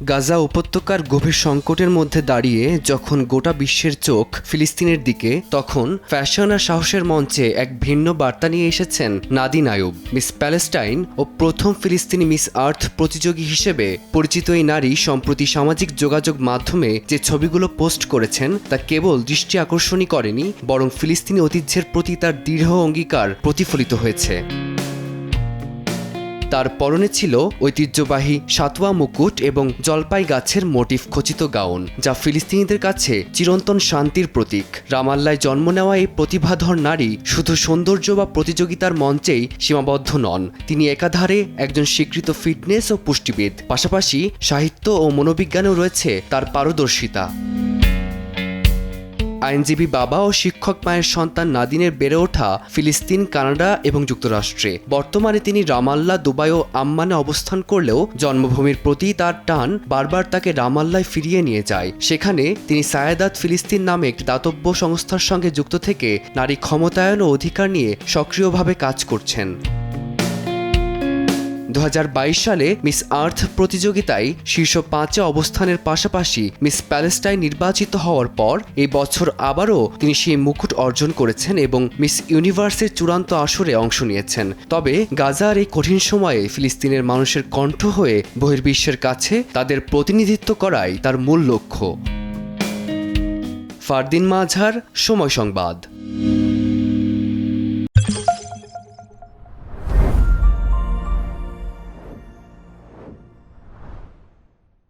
গাজা উপত্যকার গভীর সংকটের মধ্যে দাঁড়িয়ে যখন গোটা বিশ্বের চোখ ফিলিস্তিনের দিকে, তখন ফ্যাশন আর সাহসের মঞ্চে এক ভিন্ন বার্তা নিয়ে এসেছেন নাদিন আয়ুব। মিস প্যালেস্টাইন ও প্রথম ফিলিস্তিনি মিস আর্থ প্রতিযোগী হিসেবে পরিচিত এই নারী সম্প্রতি সামাজিক যোগাযোগ মাধ্যমে যে ছবিগুলো পোস্ট করেছেন তা কেবল দৃষ্টি আকর্ষণই করেনি, বরং ফিলিস্তিনি ঐতিহ্যের প্রতি তার দৃঢ় অঙ্গীকার প্রতিফলিত হয়েছে। তার পরনে ছিল ঐতিহ্যবাহী সাতোয়া মুকুট এবং জলপাই গাছের মোটিফ খচিত গাউন, যা ফিলিস্তিনিদের কাছে চিরন্তন শান্তির প্রতীক। রামাল্লায় জন্ম নেওয়া এই প্রতিভাধর নারী শুধু সৌন্দর্য বা প্রতিযোগিতার মঞ্চেই সীমাবদ্ধ নন, তিনি একাধারে একজন স্বীকৃত ফিটনেস ও পুষ্টিবিদ। পাশাপাশি সাহিত্য ও মনোবিজ্ঞানেও রয়েছে তার পারদর্শিতা। আইনজীবী বাবা ও শিক্ষক মায়ের সন্তান নাদিনের বেড়ে ওঠা ফিলিস্তিন, কানাডা এবং যুক্তরাষ্ট্রে। বর্তমানে তিনি রামাল্লা, দুবাই ও আম্মানে অবস্থান করলেও জন্মভূমির প্রতি তার টান বারবার তাকে রামাল্লায় ফিরিয়ে নিয়ে যায়। সেখানে তিনি সায়েদাত ফিলিস্তিন নামে একটি দাতব্য সংস্থার সঙ্গে যুক্ত থেকে নারী ক্ষমতায়ন ও অধিকার নিয়ে সক্রিয়ভাবে কাজ করছেন। 2022 সালে মিস আর্থ প্রতিযোগিতায় শীর্ষ 5-এ অবস্থানের পাশাপাশি মিস প্যালেস্টাইন নির্বাচিত হওয়ার পর এই বছর আবারও তিনি সেই মুকুট অর্জন করেছেন এবং মিস ইউনিভার্সের চূড়ান্ত আসরে অংশ নিয়েছেন। তবে গাজার এই কঠিন সময়ে ফিলিস্তিনের মানুষের কণ্ঠ হয়ে বহির্বিশ্বের কাছে তাদের প্রতিনিধিত্ব করাই তার মূল লক্ষ্য। ফারদিন মাজহার, সময় সংবাদ।